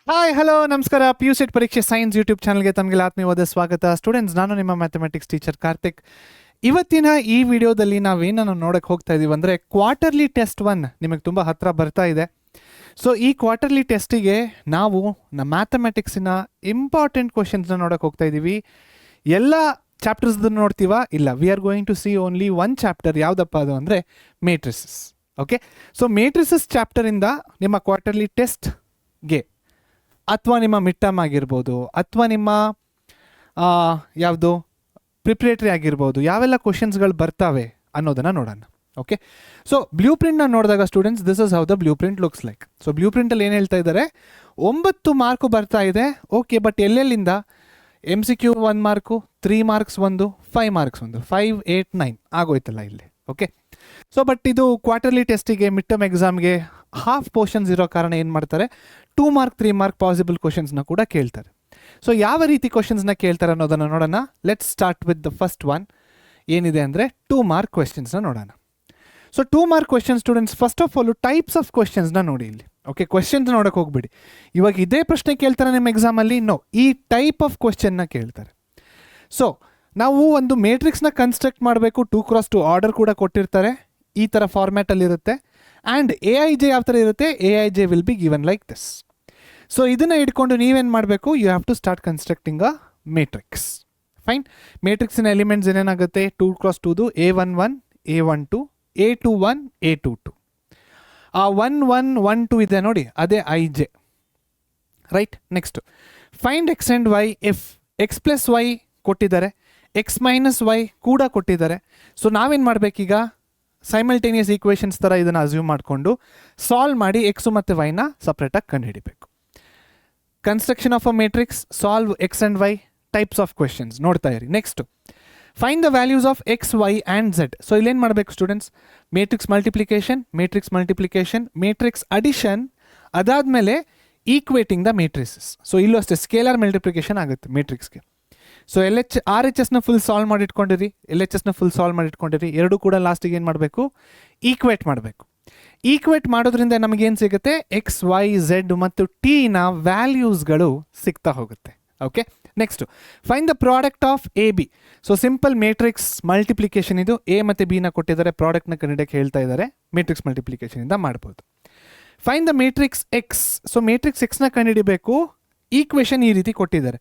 Hi hello ನಮಸ್ಕಾರ. P U set ಪರೀಕ್ಷೆ science YouTube ಚಾನಲ್ಗೆ ತಮಗೆ ಆತ್ಮೀಯವಾದ ಸ್ವಾಗತ. ಸ್ಟೂಡೆಂಟ್ಸ್, ನಾನು ನಿಮ್ಮ ಮ್ಯಾಥಮೆಟಿಕ್ಸ್ ಟೀಚರ್ ಕಾರ್ತಿಕ್. ಇವತ್ತಿನ ಈ ವಿಡಿಯೋದಲ್ಲಿ ನಾವೇನನ್ನು ನೋಡಕ್ಕೆ ಹೋಗ್ತಾ ಇದೀವಿ ಅಂದರೆ ಕ್ವಾರ್ಟರ್ಲಿ ಟೆಸ್ಟ್ 1 ನಿಮಗೆ ತುಂಬ ಹತ್ತಿರ ಬರ್ತಾ ಇದೆ. ಸೊ ಈ ಕ್ವಾರ್ಟರ್ಲಿ ಟೆಸ್ಟಿಗೆ ನಾವು ನಮ್ಮ ಮ್ಯಾಥಮೆಟಿಕ್ಸಿನ ಇಂಪಾರ್ಟೆಂಟ್ ಕ್ವಶನ್ಸ್ನ ನೋಡಕ್ಕೆ ಹೋಗ್ತಾ ಇದ್ದೀವಿ. ಎಲ್ಲ ಚಾಪ್ಟರ್ಸ್ದು ನೋಡ್ತೀವಾ? ಇಲ್ಲ, we are going to see only one chapter. ಯಾವುದಪ್ಪ ಅದು ಅಂದರೆ ಮೇಟ್ರಿಸಸ್. ಓಕೆ, ಸೊ ಮೇಟ್ರಿಸಸ್ ಚಾಪ್ಟರಿಂದ ನಿಮ್ಮ ಕ್ವಾರ್ಟರ್ಲಿ ಟೆಸ್ಟ್ಗೆ ಅಥವಾ ನಿಮ್ಮ ಮಿಡ್ ಟರ್ಮ್ ಆಗಿರ್ಬೋದು ಅಥವಾ ನಿಮ್ಮ ಯಾವುದು ಪ್ರಿಪ್ರೇಟ್ರಿ ಆಗಿರ್ಬೋದು, ಯಾವೆಲ್ಲ ಕ್ವಶನ್ಸ್ಗಳು ಬರ್ತಾವೆ ಅನ್ನೋದನ್ನು ನೋಡೋಣ. ಓಕೆ, ಸೊ ಬ್ಲೂ ಪ್ರಿಂಟ್ನ ನೋಡಿದಾಗ students, this is how the blueprint looks like. So ಬ್ಲೂ ಪ್ರಿಂಟಲ್ಲಿ ಏನು ಹೇಳ್ತಾ ಇದ್ದಾರೆ, 9 ಮಾರ್ಕು ಬರ್ತಾ ಇದೆ. ಓಕೆ, ಬಟ್ ಎಲ್ಲೆಲ್ಲಿಂದ? MCQ 1 ಮಾರ್ಕು, 3 ಮಾರ್ಕ್ಸ್ 1, 5 ಮಾರ್ಕ್ಸ್ 1, 5, 8, 9 ಆಗೋಯ್ತಲ್ಲ ಇಲ್ಲಿ. ಓಕೆ, ಸೊ ಬಟ್ ಇದು ಕ್ವಾರ್ಟರ್ಲಿ ಟೆಸ್ಟಿಗೆ ಮಿಡ್ ಟರ್ಮ್ ಎಕ್ಸಾಮ್ಗೆ ಹಾಫ್ ಪೋರ್ಷನ್ಸ್ ಇರೋ ಕಾರಣ ಏನು ಮಾಡ್ತಾರೆ, 2 ಮಾರ್ಕ್ 3 ಮಾರ್ಕ್ ಪಾಸಿಬಲ್ ಕ್ವಶನ್ಸ್ನ ಕೂಡ ಕೇಳ್ತಾರೆ. ಸೊ ಯಾವ ರೀತಿ ಕ್ವಶನ್ಸ್ನ ಕೇಳ್ತಾರೆ ಅನ್ನೋದನ್ನು ನೋಡೋಣ. Let's start with the first one. ಏನಿದೆ ಅಂದರೆ 2 ಮಾರ್ಕ್ ಕ್ವೆಶನ್ಸ್ನ ನೋಡೋಣ. So 2 mark question students, first of all types of ಕ್ವೆಶನ್ಸ್ನ ನೋಡಿ ಇಲ್ಲಿ. ಓಕೆ, ಕ್ವೆಶನ್ಸ್ ನೋಡೋಕೆ ಹೋಗ್ಬಿಡಿ. ಇವಾಗ ಇದೇ ಪ್ರಶ್ನೆ ಕೇಳ್ತಾರೆ ನಿಮ್ಮ ಎಕ್ಸಾಮಲ್ಲಿ? ನೋ, ಈ ಟೈಪ್ ಆಫ್ ಕ್ವೆಶನ್ನ ಕೇಳ್ತಾರೆ. ಸೊ ನಾವು ಒಂದು ಮೇಟ್ರಿಕ್ಸ್ನ ಕನ್ಸ್ಟ್ರಕ್ಟ್ ಮಾಡಬೇಕು. 2x2 ಆರ್ಡರ್ ಕೂಡ ಕೊಟ್ಟಿರ್ತಾರೆ, ಈ ಥರ ಫಾರ್ಮ್ಯಾಟಲ್ಲಿರುತ್ತೆ. ಆ್ಯಂಡ್ AIJ ಯಾವ ಥರ ಇರುತ್ತೆ, AIJ will be given like this. So ಇದನ್ನು ಇಟ್ಕೊಂಡು ನೀವೇನು ಮಾಡಬೇಕು, you have to start constructing a matrix. Fine. ಮೇಟ್ರಿಕ್ಸಿನ ಎಲಿಮೆಂಟ್ಸ್ ಏನೇನಾಗುತ್ತೆ, 2x2ದು A11, A12, A21, A22. ಆ 1, 1, 1, 2 ಇದೆ ನೋಡಿ, ಅದೇ IJ. Right. Next, find X and Y if X plus Y ಕೊಟ್ಟಿದ್ದಾರೆ, ಎಕ್ಸ್ ಮೈನಸ್ ವೈ ಕೂಡ ಕೊಟ್ಟಿದ್ದಾರೆ. ಸೊ ನಾವೇನು ಮಾಡಬೇಕೀಗ, ಸೈಮಲ್ಟೇನಿಯಸ್ ಈಕ್ವೇಷನ್ಸ್ ಥರ ಇದನ್ನು ಅಸ್ಯೂಮ್ ಮಾಡಿಕೊಂಡು ಸಾಲ್ವ್ ಮಾಡಿ ಎಕ್ಸು ಮತ್ತು ವೈನ ಸಪ್ರೇಟಾಗಿ ಕಂಡುಹಿಡಿಬೇಕು. Construction of a matrix, solve X and Y, types of questions ನೋಡ್ತಾ ಇರಿ. Next, find the values of X, Y and Z. So ಇಲ್ಲೇನು ಮಾಡಬೇಕು students, matrix multiplication, matrix addition, ಅದಾದಮೇಲೆ ಈಕ್ವೇಟಿಂಗ್ ದ ಮೇಟ್ರಿಸಸ್. ಸೊ ಇಲ್ಲೂ ಅಷ್ಟೇ ಸ್ಕೇಲರ್ ಮಲ್ಟಿಪ್ಲಿಕೇಶನ್ ಆಗುತ್ತೆ ಮೇಟ್ರಿಕ್ಸ್ಗೆ. So RHSನ ಫುಲ್ ಸಾಲ್ವ್ ಮಾಡಿಟ್ಕೊಂಡಿರಿ, LHSನ ಫುಲ್ ಸಾಲ್ವ್ ಮಾಡಿಟ್ಕೊಂಡಿರಿ. ಎರಡೂ ಕೂಡ ಲಾಸ್ಟಿಗೆ ಏನು ಮಾಡಬೇಕು, ಈಕ್ವೇಟ್ ಮಾಡಬೇಕು. ಈಕ್ವೇಟ್ ಮಾಡೋದ್ರಿಂದ ನಮಗೇನು ಸಿಗುತ್ತೆ, ಎಕ್ಸ್, ವೈ, ಝೆಡ್ ಮತ್ತು ಟಿನ ವ್ಯಾಲ್ಯೂಸ್ಗಳು ಸಿಗ್ತಾ ಹೋಗುತ್ತೆ. Okay, next, find the product of AB. So simple matrix multiplication ಇದು. A ಮತ್ತು B ನ ಕೊಟ್ಟಿದ್ದಾರೆ, ಪ್ರಾಡಕ್ಟ್ನ ಕಂಡುಹಿಡಿಯಕ್ಕೆ ಹೇಳ್ತಾ ಇದ್ದಾರೆ. ಮೇಟ್ರಿಕ್ಸ್ ಮಲ್ಟಿಪ್ಲಿಕೇಶನಿಂದ ಮಾಡ್ಬೋದು. Find the matrix X. So matrix ಎಕ್ಸ್ನ ಕಂಡುಹಿಡಿಬೇಕು. ಈಕ್ವೇಷನ್ ಈ ರೀತಿ ಕೊಟ್ಟಿದ್ದಾರೆ.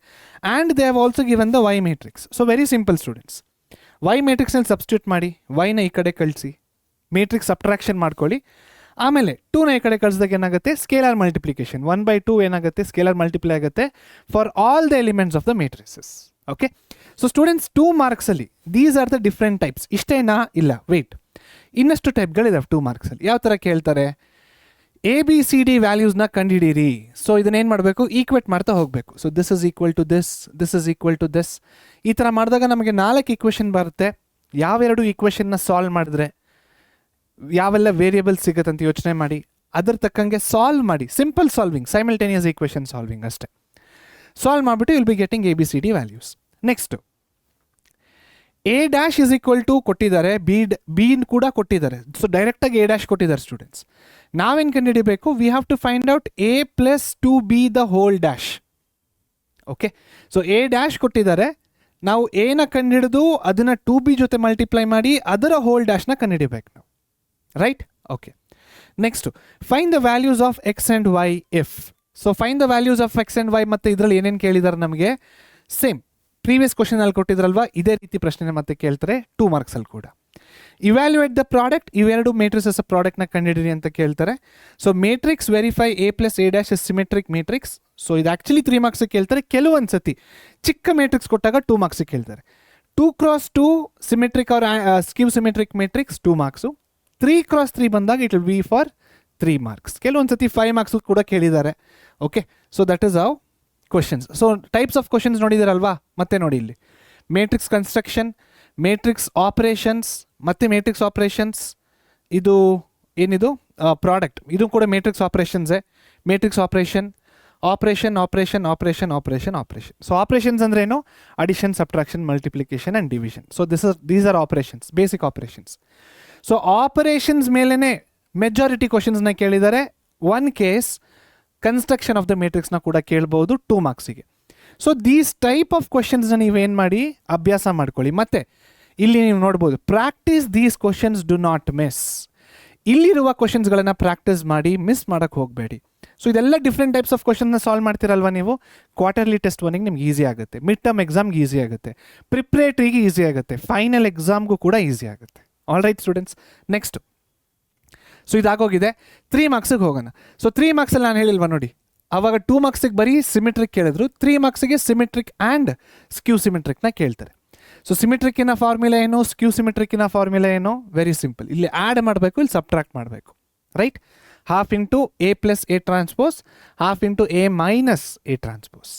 And they have also given the Y matrix. So very simple students, Y ಮೇಟ್ರಿಕ್ಸ್ನಲ್ಲಿ ಸಬ್ಸ್ಟಿಟ್ಯೂಟ್ ಮಾಡಿ, ವೈನ ಈ ಕಡೆ ಕಳಿಸಿ, ಮೇಟ್ರಿಕ್ಸ್ ಸಬ್ಟ್ರಾಕ್ಷನ್ ಮಾಡ್ಕೊಳ್ಳಿ. ಆಮೇಲೆ 2ನ ಈ ಕಡೆ ಕಳಿಸಿದಾಗ ಏನಾಗುತ್ತೆ, ಸ್ಕೇಲರ್ ಮಲ್ಟಿಪ್ಲಿಕೇಶನ್, 1/2 ಏನಾಗುತ್ತೆ, ಸ್ಕೇಲರ್ ಮಲ್ಟಿಪ್ಲೈ ಆಗುತ್ತೆ for all the elements of the matrices. Okay, so students 2 ಮಾರ್ಕ್ಸಲ್ಲಿ these are the different types. ಇಷ್ಟೇನಾ? ಇಲ್ಲ, ವೆಯ್ಟ್, ಇನ್ನಷ್ಟು ಟೈಪ್ಗಳಿದಾವೆ 2 ಮಾರ್ಕ್ಸಲ್ಲಿ. ಯಾವ ಥರ ಕೇಳ್ತಾರೆ, ABCD ವ್ಯಾಲ್ಯೂಸ್ನ ಕಂಡುಹಿಡೀರಿ. ಸೊ ಇದನ್ನೇನು ಮಾಡಬೇಕು, ಈಕ್ವೇಟ್ ಮಾಡ್ತಾ ಹೋಗಬೇಕು. So this is equal to this, this is equal to this. ಈ ಥರ ಮಾಡಿದಾಗ ನಮಗೆ 4 ಈಕ್ವೇಷನ್ ಬರುತ್ತೆ. ಯಾವೆರಡು ಈಕ್ವೇಷನ್ನ ಸಾಲ್ವ್ ಮಾಡಿದ್ರೆ ಯಾವೆಲ್ಲ ವೇರಿಯೇಬಲ್ಸ್ ಸಿಗುತ್ತೆ ಅಂತ ಯೋಚನೆ ಮಾಡಿ, ಅದ್ರ ತಕ್ಕಂಗೆ ಸಾಲ್ವ್ ಮಾಡಿ. Simple solving, simultaneous equation solving ಅಷ್ಟೇ. ಸಾಲ್ವ್ ಮಾಡಿಬಿಟ್ಟು will be getting ABCD values. Next, A' is equal to ಕೊಟ್ಟಿದ್ದಾರೆ, ಬಿ ಕೂಡ ಕೊಟ್ಟಿದ್ದಾರೆ. ಸೊ ಡೈರೆಕ್ಟಾಗಿ A' ಕೊಟ್ಟಿದ್ದಾರೆ ಸ್ಟೂಡೆಂಟ್ಸ್. ನಾವೇನು ಕಂಡುಹಿಡಿಬೇಕು, we have to find out A + 2B the whole dash. Okay, so A' ಕೊಟ್ಟಿದ್ದಾರೆ, ನಾವು ಎನ ಕಂಡುಹಿಡಿದು ಅದನ್ನು 2B ಜೊತೆ ಮಲ್ಟಿಪ್ಲೈ ಮಾಡಿ ಅದರ ಹೋಲ್ ಡ್ಯಾಶ್ನ ಕಂಡುಹಿಡಿಬೇಕು ನಾವು. Right. Okay, next, find the values of X and Y if. So find the values of X and Y, ಮತ್ತು ಇದರಲ್ಲಿ ಏನೇನು ಕೇಳಿದ್ದಾರೆ ನಮಗೆ, ಸೇಮ್ ಪ್ರೀವಿಯಸ್ ಕ್ವಶನಲ್ಲಿ ಕೊಟ್ಟಿದ್ರಲ್ವಾ, ಇದೇ ರೀತಿ ಪ್ರಶ್ನೆ ಮತ್ತೆ ಕೇಳ್ತಾರೆ 2 ಮಾರ್ಕ್ಸಲ್ಲಿ ಕೂಡ. ಇವ್ಯಾಲ್ಯೂಯೇಟ್ ದ ಪ್ರಾಡಕ್ಟ್, ಇವೆರಡು ಮೇಟ್ರಿಸಸ್ ಪ್ರಾಡಕ್ಟ್ನ ಕಂಡುಹಿಡಿರಿ ಅಂತ ಕೇಳ್ತಾರೆ. So matrix verify A + A' is symmetric matrix. So ಇದು ಆ್ಯಕ್ಚುಲಿ 3 ಮಾರ್ಕ್ಸಿಗೆ ಕೇಳ್ತಾರೆ. ಕೆಲವೊಂದು ಸತಿ ಚಿಕ್ಕ ಮೇಟ್ರಿಕ್ಸ್ ಕೊಟ್ಟಾಗ 2 ಮಾರ್ಕ್ಸಿಗೆ ಕೇಳ್ತಾರೆ. 2x2 symmetric or skew symmetric matrix 2 marks. 3x3 ಬಂದಾಗ it will be for 3 marks. ಕೆಲವೊಂದು ಸತಿ 5 ಮಾರ್ಕ್ಸ್ ಕೂಡ ಕೇಳಿದ್ದಾರೆ. Okay, so that is how questions. So types of questions ನೋಡಿದಾರಲ್ವಾ, ಮತ್ತೆ ನೋಡಿ ಇಲ್ಲಿ ಮೇಟ್ರಿಕ್ಸ್ ಕನ್ಸ್ಟ್ರಕ್ಷನ್, ಮೇಟ್ರಿಕ್ಸ್ ಆಪರೇಷನ್ಸ್, ಮತ್ತು ಮೇಟ್ರಿಕ್ಸ್ ಆಪರೇಷನ್ಸ್. ಇದು ಏನಿದು ಪ್ರಾಡಕ್ಟ್, ಇದು ಕೂಡ ಮೇಟ್ರಿಕ್ಸ್ ಆಪರೇಷನ್ಸೇ. Matrix operation, operation operation operation operation operation. So operations ಅಂದ್ರೆ ಏನು, addition, subtraction, multiplication and division. So these are operations, basic operations. So operations ಮೇಲೇ ಮೆಜಾರಿಟಿ ಕ್ವಶನ್ಸ್ನ ಕೇಳಿದ್ದಾರೆ. One case construction of the ಮ್ಯಾಟ್ರಿಕ್ಸ್ನ ಕೂಡ ಕೇಳ್ಬೋದು 2 ಮಾರ್ಕ್ಸಿಗೆ. ಸೊ ದೀಸ್ ಟೈಪ್ ಆಫ್ ಕ್ವಶನ್ಸ್ನ ನೀವೇನು ಮಾಡಿ ಅಭ್ಯಾಸ ಮಾಡ್ಕೊಳ್ಳಿ. ಮತ್ತು ಇಲ್ಲಿ ನೀವು ನೋಡ್ಬೋದು, practice these questions do not miss. ಇಲ್ಲಿರುವ ಕ್ವಶನ್ಸ್ಗಳನ್ನು ಪ್ರಾಕ್ಟೀಸ್ ಮಾಡಿ, ಮಿಸ್ ಮಾಡೋಕ್ಕೆ ಹೋಗಬೇಡಿ. ಸೊ ಇದೆಲ್ಲ ಡಿಫ್ರೆಂಟ್ ಟೈಪ್ಸ್ ಆಫ್ ಕ್ವಶನ್ನ ಸಾಲ್ವ್ ಮಾಡ್ತಿರಲ್ವ ನೀವು, ಕ್ವಾರ್ಟರ್ಲಿ ಟೆಸ್ಟ್ ಒನ್ನಿಗೆ ನಿಮ್ಗೆ ಈಸಿ ಆಗುತ್ತೆ, ಮಿಡ್ ಟರ್ಮ್ ಎಕ್ಸಾಮ್ಗೆ ಈಸಿ ಆಗುತ್ತೆ, ಪ್ರಿಪ್ರೇಟ್ರಿಗೆ ಈಸಿ ಆಗುತ್ತೆ, ಫೈನಲ್ ಎಕ್ಸಾಮ್ಗೂ ಕೂಡ ಈಸಿ ಆಗುತ್ತೆ. All right students, next. So ಇದಾಗೋಗಿದೆ. 3 ಮಾರ್ಕ್ಸಿಗೆ ಹೋಗೋಣ. ಸೊ 3 ಮಾರ್ಕ್ಸಲ್ಲಿ ನಾನು ಹೇಳಿಲ್ವ ನೋಡಿ, ಆವಾಗ 2 ಮಾರ್ಕ್ಸಿಗೆ ಬರೀ ಸಿಮೆಟ್ರಿಕ್ ಕೇಳಿದ್ರು, 3 ಮಾರ್ಕ್ಸಿಗೆ ಸಿಮೆಟ್ರಿಕ್ ಆ್ಯಂಡ್ ಸ್ಕ್ಯೂ ಸಿಮೆಟ್ರಿಕ್ನ ಕೇಳ್ತಾರೆ. ಸೊ ಸಿಮೆಟ್ರಿಕ್ಕಿನ ಫಾರ್ಮುಲಾ ಏನು, ಸ್ಕ್ಯೂ ಸಿಮೆಟ್ರಿಕ್ಕಿನ ಫಾರ್ಮುಲಾ ಏನು, ವೆರಿ ಸಿಂಪಲ್. ಇಲ್ಲಿ ಆ್ಯಡ್ ಮಾಡಬೇಕು, ಇಲ್ಲಿ ಸಬ್ಟ್ರಾಕ್ಟ್ ಮಾಡಬೇಕು, right. Half into A plus A transpose, half into A minus A transpose.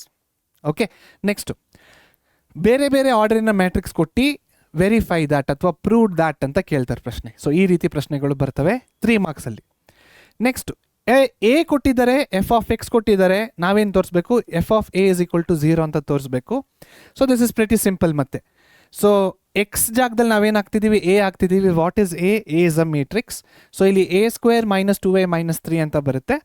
Okay, next ಬೇರೆ ಬೇರೆ ಆರ್ಡರಿನ ಮ್ಯಾಟ್ರಿಕ್ಸ್ ಕೊಟ್ಟು ವೆರಿಫೈ ದ್ಯಾಟ್ ಅಥವಾ ಪ್ರೂವ್ಡ್ ದ್ಯಾಟ್ ಅಂತ ಕೇಳ್ತಾರೆ ಪ್ರಶ್ನೆ. ಸೊ ಈ ರೀತಿ ಪ್ರಶ್ನೆಗಳು ಬರ್ತವೆ 3 ಮಾರ್ಕ್ಸಲ್ಲಿ. ನೆಕ್ಸ್ಟ್, ಎ ಕೊಟ್ಟಿದ್ದಾರೆ, ಎಫ್ ಆಫ್ ಎಕ್ಸ್ ಕೊಟ್ಟಿದ್ದಾರೆ, ನಾವೇನು ತೋರಿಸ್ಬೇಕು, F of A is equal to 0 ಅಂತ ತೋರಿಸ್ಬೇಕು. So this is pretty simple. ಮತ್ತೆ ಸೊ ಎಕ್ಸ್ ಜಾಗದಲ್ಲಿ ನಾವೇನು ಹಾಕ್ತಿದ್ದೀವಿ, ಎ ಹಾಕ್ತಿದ್ದೀವಿ. What is A is a matrix. So ಇಲ್ಲಿ A square minus 2a minus 3 ಅಂತ ಬರುತ್ತೆ.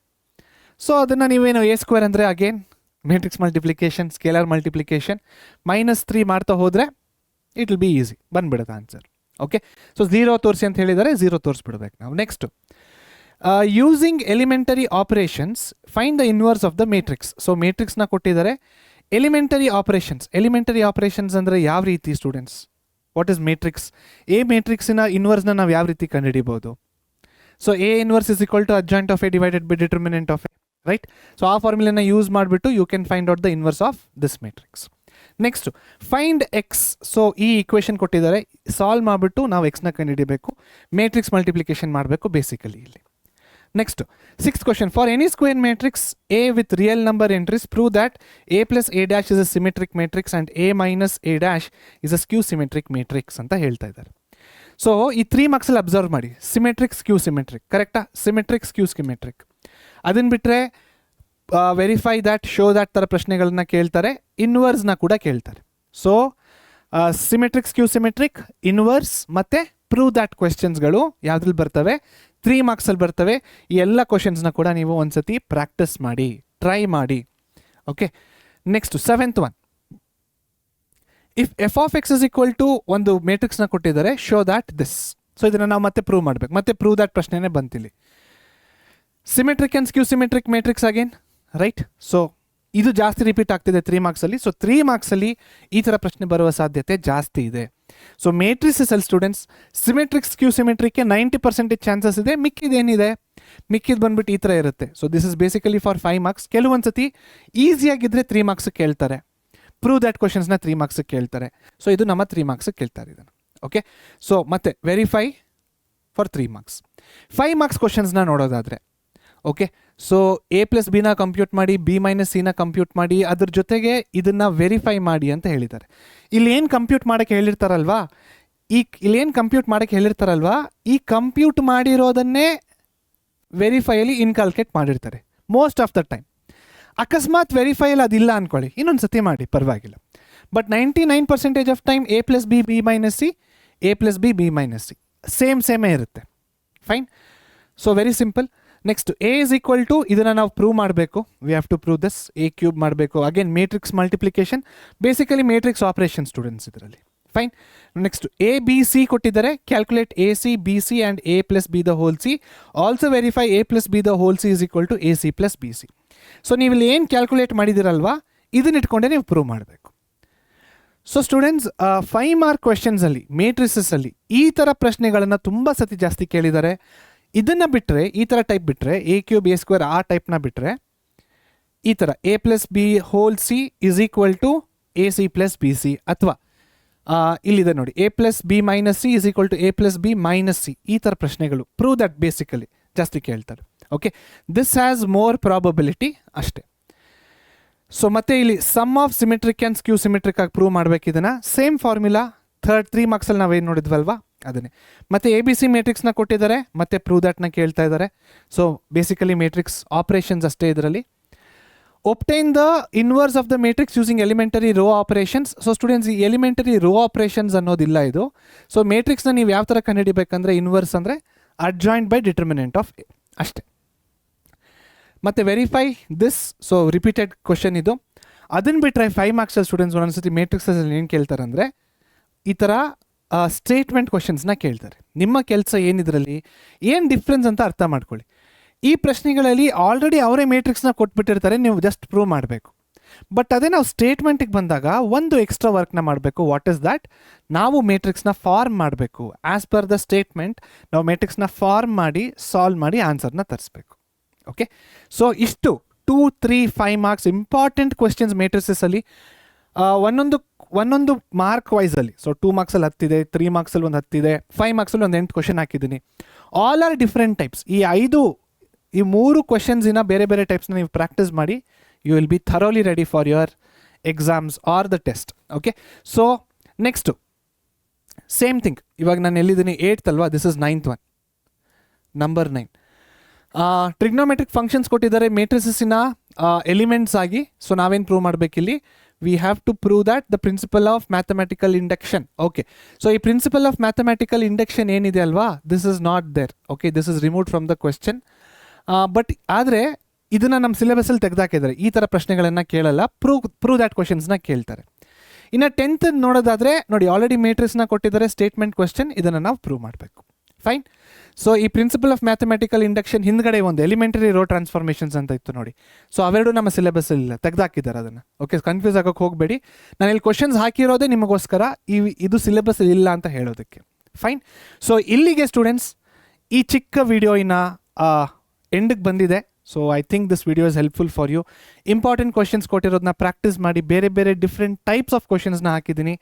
ಸೊ ಅದನ್ನು ನೀವೇನು, ಎ ಸ್ಕ್ವೇರ್ ಅಂದರೆ again matrix multiplication, scalar multiplication, minus 3 ಮಾಡ್ತಾ ಹೋದರೆ ಇಟ್ ವಿಲ್ ಬಿ ಈಸಿ, ಬಂದ್ಬಿಡುತ್ತೆ ಆನ್ಸರ್. ಓಕೆ, ಸೊ 0 ತೋರಿಸಿ ಅಂತ ಹೇಳಿದರೆ 0 ತೋರಿಸ್ಬಿಡ್ಬೇಕು ನಾವು. Next, using elementary operations find the inverse of the matrix. So ಮ್ಯಾಟ್ರಿಕ್ಸ್ನ ಕೊಟ್ಟಿದ್ದಾರೆ. ಎಲಿಮೆಂಟರಿ ಆಪರೇಷನ್ಸ್ ಅಂದರೆ ಯಾವ ರೀತಿ students, what is matrix? A ಮ್ಯಾಟ್ರಿಕ್ಸಿನ ಇನ್ವರ್ಸ್ನ ನಾವು ಯಾವ ರೀತಿ ಕಂಡುಹಿಡಿಬೋದು? So A inverse is equal to adjoint of A divided by determinant of A, right. So ಆ ಫಾರ್ಮುಲಾನ ಯೂಸ್ ಮಾಡಿಬಿಟ್ಟು you can find out the inverse of this matrix. Next, find X. So ಈ ಈಕ್ವೇಷನ್ ಕೊಟ್ಟಿದ್ದಾರೆ, solve ಮಾಡಿಬಿಟ್ಟು ನಾವು ಎಕ್ಸ್ನ ಕಂಡುಹಿಡಿಬೇಕು, matrix multiplication ಮಾಡಬೇಕು ಬೇಸಿಕಲಿ ಇಲ್ಲಿ. Next, 6th question, for any square matrix A with real number entries prove that A plus A dash is a symmetric matrix and A minus A dash is a ಸ್ಕ್ಯೂ symmetric matrix ಅಂತ ಹೇಳ್ತಾ ಇದ್ದಾರೆ. So ಈ 3 ಮಾರ್ಕ್ಸಲ್ಲಿ observe ಮಾಡಿ, symmetric ಸ್ಕ್ಯೂ symmetric, ಕರೆಕ್ಟಾ? Symmetric ಸ್ಕ್ಯೂ symmetric. ಅದನ್ನು ಬಿಟ್ಟರೆ verify that, show that ಥರ ಪ್ರಶ್ನೆಗಳನ್ನ ಕೇಳ್ತಾರೆ, ಇನ್ವರ್ಸ್ನ ಕೂಡ ಕೇಳ್ತಾರೆ. ಸೊ ಸಿಮೆಟ್ರಿಕ್ ಸ್ಕ್ಯೂ ಸಿಮೆಟ್ರಿಕ್, ಇನ್ವರ್ಸ್ ಮತ್ತು ಪ್ರೂವ್ ದ್ಯಾಟ್ ಕ್ವೆಶ್ಚನ್ಸ್ಗಳು ಯಾವುದ್ರಲ್ಲಿ ಬರ್ತವೆ, 3 ಮಾರ್ಕ್ಸಲ್ಲಿ ಬರ್ತವೆ. ಈ ಎಲ್ಲ ಕ್ವಶನ್ಸ್ನ ಕೂಡ ನೀವು ಒಂದ್ಸತಿ ಪ್ರಾಕ್ಟೀಸ್ ಮಾಡಿ, ಟ್ರೈ ಮಾಡಿ. Okay, next 7th one, if F of X is equal to ಒಂದು ಮ್ಯಾಟ್ರಿಕ್ಸ್ನ ಕೊಟ್ಟಿದ್ದಾರೆ, ಶೋ ದ್ಯಾಟ್ ದಿಸ್. ಸೊ ಇದನ್ನು ನಾವು ಮತ್ತೆ ಪ್ರೂವ್ ಮಾಡಬೇಕು, ಮತ್ತೆ ಪ್ರೂವ್ ದ್ಯಾಟ್ ಪ್ರಶ್ನೆನೇ ಬಂತಿಲ್ಲಿ. Symmetric and skew symmetric matrix again, right. So ಇದು ಜಾಸ್ತಿ ರಿಪೀಟ್ ಆಗ್ತಿದೆ 3 ಮಾರ್ಕ್ಸಲ್ಲಿ. ಸೊ 3 ಮಾರ್ಕ್ಸಲ್ಲಿ ಈ ಥರ ಪ್ರಶ್ನೆ ಬರುವ ಸಾಧ್ಯತೆ ಜಾಸ್ತಿ ಇದೆ. ಸೊ ಮ್ಯಾಟ್ರಿಸಲ್ಲಿ ಸ್ಟೂಡೆಂಟ್ಸ್ ಸಿಮೆಟ್ರಿಕ್ ಸ್ಕ್ಯೂ ಸಿಮೆಟ್ರಿಕ್ಗೆ 90% ಚಾನ್ಸಸ್ ಇದೆ. ಮಿಕ್ಕಿದೇನಿದೆ, ಮಿಕ್ಕಿದ್ದು ಬಂದ್ಬಿಟ್ಟು ಈ ಥರ ಇರುತ್ತೆ. So this is basically for 5 marks. ಕೆಲವೊಂದು ಸತಿ ಈಸಿಯಾಗಿದ್ದರೆ 3 ಮಾರ್ಕ್ಸ್ ಕೇಳ್ತಾರೆ, ಪ್ರೂವ್ ದ್ಯಾಟ್ ಕ್ವಶನ್ಸ್ನ 3 ಮಾರ್ಕ್ಸ್ ಕೇಳ್ತಾರೆ. ಸೊ ಇದು ನಮ್ಮ 3 ಮಾರ್ಕ್ಸ್ ಕೇಳ್ತಾರೆ ಇದನ್ನು. ಓಕೆ, ಸೊ ಮತ್ತೆ ವೆರಿಫೈ ಫಾರ್ 3 ಮಾರ್ಕ್ಸ್. 5 ಮಾರ್ಕ್ಸ್ ಕ್ವಶನ್ಸ್ನ ನೋಡೋದಾದರೆ, ಓಕೆ, ಸೊ ಎ ಪ್ಲಸ್ ಬಿನ ಕಂಪ್ಯೂಟ್ ಮಾಡಿ, ಬಿ ಮೈನಸ್ ಸಿನ ಕಂಪ್ಯೂಟ್ ಮಾಡಿ, ಅದ್ರ ಜೊತೆಗೆ ಇದನ್ನು ವೆರಿಫೈ ಮಾಡಿ ಅಂತ ಹೇಳಿದ್ದಾರೆ. ಇಲ್ಲೇನು ಕಂಪ್ಯೂಟ್ ಮಾಡೋಕ್ಕೆ ಹೇಳಿರ್ತಾರಲ್ವಾ, ಇಲ್ಲೇನು ಕಂಪ್ಯೂಟ್ ಮಾಡೋಕ್ಕೆ ಹೇಳಿರ್ತಾರಲ್ವಾ, ಈ ಕಂಪ್ಯೂಟ್ ಮಾಡಿರೋದನ್ನೇ ವೆರಿಫೈಯಲ್ಲಿ ಇನ್ಕಾಲ್ಕೇಟ್ ಮಾಡಿರ್ತಾರೆ ಮೋಸ್ಟ್ ಆಫ್ ದ ಟೈಮ್. ಅಕಸ್ಮಾತ್ ವೆರಿಫೈಯಲ್ಲಿ ಅದಿಲ್ಲ ಅಂದ್ಕೊಳ್ಳಿ, ಇನ್ನೊಂದು ಸತಿ ಮಾಡಿ ಪರವಾಗಿಲ್ಲ. But 99% of time A plus B, B minus C, A plus B, B minus C ಸೇಮೇ ಇರುತ್ತೆ. Fine. So very simple. Next, A is equal to, ಇದನ್ನು ನಾವು ಪ್ರೂವ್ ಮಾಡಬೇಕು, we have to prove this. A cube ಮಾಡಬೇಕು, again matrix multiplication, basically matrix operation students ಇದರಲ್ಲಿ. Fine. Next, A B C ಕೊಟ್ಟಿದ್ದಾರೆ, calculate A C B C and A plus B the whole C, also verify A plus B the whole C is equal to A C plus B C. So ನೀವು ಇಲ್ಲಿ ಏನು calculate ಮಾಡಿದಿರಲ್ವಾ, ಇದನ್ನ ಇಟ್ಕೊಂಡೆ ನೀವು prove ಮಾಡಬೇಕು. So students, 5 mark ಕ್ವೆಶನ್ಸಲ್ಲಿ ಮ್ಯಾಟ್ರಿಸಸ್ಸಲ್ಲಿ ಈ ಥರ ಪ್ರಶ್ನೆಗಳನ್ನು ತುಂಬ ಸತಿ ಜಾಸ್ತಿ ಕೇಳಿದ್ದಾರೆ. ಇದನ್ನು ಬಿಟ್ಟರೆ, ಈ ಥರ ಟೈಪ್ ಬಿಟ್ಟರೆ, ಎ ಕ್ಯೂಬ್ ಎ ಸ್ಕ್ವೇರ್ ಆ ಟೈಪ್ನ ಬಿಟ್ಟರೆ, ಈ ಥರ A plus B whole C is equal to A C plus B C, ಅಥವಾ ಇಲ್ಲಿದೆ ನೋಡಿ, A plus B minus C is equal to A plus B minus C, ಈ ಥರ ಪ್ರಶ್ನೆಗಳು ಪ್ರೂವ್ ದಟ್ ಬೇಸಿಕಲಿ ಜಾಸ್ತಿ ಕೇಳ್ತಾರೆ. Okay, this has more probability ಅಷ್ಟೇ. So ಮತ್ತೆ ಇಲ್ಲಿ sum of symmetric and skew symmetric ಆಗಿ ಪ್ರೂವ್ ಮಾಡಬೇಕು. ಇದನ್ನು ಸೇಮ್ ಫಾರ್ಮುಲಾ 3 ಮಾರ್ಕ್ಸಲ್ಲಿ ನಾವೇನು ನೋಡಿದ್ವಲ್ವಾ ಅದನ್ನೇ. ಮತ್ತು ಎ ಬಿ ಸಿ ಮ್ಯಾಟ್ರಿಕ್ಸ್ನ ಕೊಟ್ಟಿದ್ದಾರೆ, ಮತ್ತು ಪ್ರೂವ್ ದ್ಯಾಟ್ನ ಕೇಳ್ತಾ ಇದ್ದಾರೆ. ಸೊ ಬೇಸಿಕಲಿ ಮ್ಯಾಟ್ರಿಕ್ಸ್ ಆಪರೇಷನ್ಸ್ ಅಷ್ಟೇ ಇದರಲ್ಲಿ. Obtain the inverse of the matrix using elementary row operations. So students, ಈ ಎಲಿಮೆಂಟರಿ ರೋ ಆಪರೇಷನ್ಸ್ ಅನ್ನೋದಿಲ್ಲ ಇದು. ಸೊ ಮ್ಯಾಟ್ರಿಕ್ಸ್ನ ನೀವು ಯಾವ ಥರ ಕಂಡುಹಿಡಿಬೇಕಂದ್ರೆ, ಇನ್ವರ್ಸ್ ಅಂದರೆ adjoint by determinant of A ಅಷ್ಟೇ. ಮತ್ತು verify this. So repeated question ಇದು. ಅದನ್ನು ಬಿಟ್ಟರೆ 5 ಮಾರ್ಕ್ಸಲ್ಲಿ ಸ್ಟೂಡೆಂಟ್ಸ್ ಒಂದೊಂದ್ಸತಿ ಮೇಟ್ರಿಕ್ಸಲ್ಲಿ ಏನು ಕೇಳ್ತಾರೆ ಅಂದರೆ ಈ ಥರ ಸ್ಟೇಟ್ಮೆಂಟ್ ಕ್ವಶನ್ಸ್ನ ಕೇಳ್ತಾರೆ. ನಿಮ್ಮ ಕೆಲಸ ಏನಿದ್ರಲ್ಲಿ ಏನು ಡಿಫ್ರೆನ್ಸ್ ಅಂತ ಅರ್ಥ ಮಾಡ್ಕೊಳ್ಳಿ. ಈ ಪ್ರಶ್ನೆಗಳಲ್ಲಿ ಆಲ್ರೆಡಿ ಅವರೇ ಮೇಟ್ರಿಕ್ಸ್ನ ಕೊಟ್ಬಿಟ್ಟಿರ್ತಾರೆ, ನೀವು ಜಸ್ಟ್ ಪ್ರೂವ್ ಮಾಡಬೇಕು. ಬಟ್ ಅದೇ ನಾವು ಸ್ಟೇಟ್ಮೆಂಟಿಗೆ ಬಂದಾಗ ಒಂದು ಎಕ್ಸ್ಟ್ರಾ ವರ್ಕ್ನ ಮಾಡಬೇಕು. What is that? ನಾವು ಮೇಟ್ರಿಕ್ಸ್ನ ಫಾರ್ಮ್ ಮಾಡಬೇಕು. ಆ್ಯಸ್ ಪರ್ ದ ಸ್ಟೇಟ್ಮೆಂಟ್ ನಾವು ಮೇಟ್ರಿಕ್ಸ್ನ ಫಾರ್ಮ್ ಮಾಡಿ ಸಾಲ್ವ್ ಮಾಡಿ ಆನ್ಸರ್ನ ತರಿಸ್ಬೇಕು. ಓಕೆ, ಸೊ ಇಷ್ಟು 2, 3, 5 ಮಾರ್ಕ್ಸ್ ಇಂಪಾರ್ಟೆಂಟ್ ಕ್ವೆಶ್ಚನ್ಸ್ ಮೇಟ್ರಿಸಸ್ಸಲ್ಲಿ ಒಂದೊಂದು ಮಾರ್ಕ್ ವೈಸಲ್ಲಿ. ಸೊ 2 ಮಾರ್ಕ್ಸಲ್ಲಿ 10 ಇದೆ, 3 ಮಾರ್ಕ್ಸಲ್ಲಿ ಒಂದು 10 ಇದೆ, 5 ಮಾರ್ಕ್ಸಲ್ಲಿ ಒಂದು 8 ಕ್ವಶನ್ ಹಾಕಿದ್ದೀನಿ. All are different types. ಈ 3 ಕ್ವೆಶನ್ಸಿನ ಬೇರೆ ಬೇರೆ ಟೈಪ್ಸ್ನ ನೀವು ಪ್ರಾಕ್ಟೀಸ್ ಮಾಡಿ, you will be thoroughly ready for your exams or the test. Okay, so next same thing. ಇವಾಗ ನಾನು ಎಲ್ಲಿದ್ದೀನಿ? 8th ಅಲ್ವಾ? This is 9th one, number 9. Trigonometric functions ಕೊಟ್ಟಿದ್ದಾರೆ ಮೇಟ್ರಿಸಸ್ಸಿನ ಎಲಿಮೆಂಟ್ಸ್ ಆಗಿ. ಸೊ ನಾವೇನು ಪ್ರೂವ್ ಮಾಡಬೇಕಿಲ್ಲಿ? We have to prove that the principle of mathematical induction. Okay, so ಈ ಪ್ರಿನ್ಸಿಪಲ್ ಆಫ್ ಮ್ಯಾಥಮೆಟಿಕಲ್ ಇಂಡಕ್ಷನ್ ಏನಿದೆ ಅಲ್ವಾ, this is not there. Okay, this is removed from the question. But ಆದರೆ ಇದನ್ನು ನಮ್ಮ ಸಿಲೆಬಸಲ್ಲಿ ತೆಗೆದಾಕಿದ್ದಾರೆ. ಈ ಥರ ಪ್ರಶ್ನೆಗಳನ್ನು ಕೇಳಲ್ಲ, ಪ್ರೂವ್ ದ್ಯಾಟ್ ಕ್ವೆಶನ್ಸ್ನ ಕೇಳ್ತಾರೆ. ಇನ್ನು 10th ನೋಡೋದಾದರೆ ನೋಡಿ, ಆಲ್ರೆಡಿ ಮೇಟ್ರಿಕ್ಸ್ನ ಕೊಟ್ಟಿದ್ದಾರೆ, ಸ್ಟೇಟ್ಮೆಂಟ್ ಕ್ವೆಶ್ಚನ್, ಇದನ್ನು ನಾವು ಪ್ರೂವ್ ಮಾಡಬೇಕು. ಫೈನ್. ಸೊ ಈ ಪ್ರಿನ್ಸಿಪಲ್ ಆಫ್ ಮ್ಯಾಥಮೆಟಿಕಲ್ ಇಂಡಕ್ಷನ್ ಹಿಂದ್ಗಡೆ ಒಂದು ಎಲಿಮೆಂಟರಿ ರೋ ಟ್ರಾನ್ಸ್ಫಾರ್ಮೇಷನ್ಸ್ ಅಂತ ಇತ್ತು ನೋಡಿ. ಸೊ ಅವೆರಡು ನಮ್ಮ ಸಿಲೆಬಸ್ಸಲ್ಲಿ ಇಲ್ಲ, ತೆಗೆದಾಕಿದ್ದಾರೆ ಅದನ್ನು. ಓಕೆ, ಕನ್ಫ್ಯೂಸ್ ಆಗೋಕ್ಕೆ ಹೋಗಬೇಡಿ. ನಾನು ಇಲ್ಲಿ ಕ್ವಶನ್ಸ್ ಹಾಕಿರೋದೇ ನಿಮಗೋಸ್ಕರ, ಇದು ಸಿಲೆಬಸ್ ಇಲ್ಲ ಅಂತ ಹೇಳೋದಕ್ಕೆ. ಫೈನ್. ಸೊ ಇಲ್ಲಿಗೆ ಸ್ಟೂಡೆಂಟ್ಸ್ ಈ ಚಿಕ್ಕ ವಿಡಿಯೋಯಿನ ಎಂಡಿಗೆ ಬಂದಿದೆ. So I think this video is helpful for you. Important questions ಕೊಟ್ಟಿರೋದನ್ನ ಪ್ರಾಕ್ಟೀಸ್ ಮಾಡಿ, ಬೇರೆ ಬೇರೆ ಡಿಫ್ರೆಂಟ್ ಟೈಪ್ಸ್ ಆಫ್ ಕ್ವಶನ್ಸ್ನ ಹಾಕಿದ್ದೀನಿ.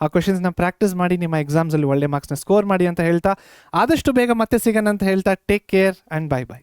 ಆ ಕ್ವಶನ್ಸ್ನ ಪ್ರಾಕ್ಟೀಸ್ ಮಾಡಿ ನಿಮ್ಮ ಎಕ್ಸಾಮ್ಸಲ್ಲಿ ಒಳ್ಳೆ ಮಾರ್ಕ್ಸ್ನ ಸ್ಕೋರ್ ಮಾಡಿ ಅಂತ ಹೇಳ್ತಾ, ಆದಷ್ಟು ಬೇಗ ಮತ್ತೆ ಸಿಗೋಣ ಅಂತ ಹೇಳ್ತಾ, take care and bye bye.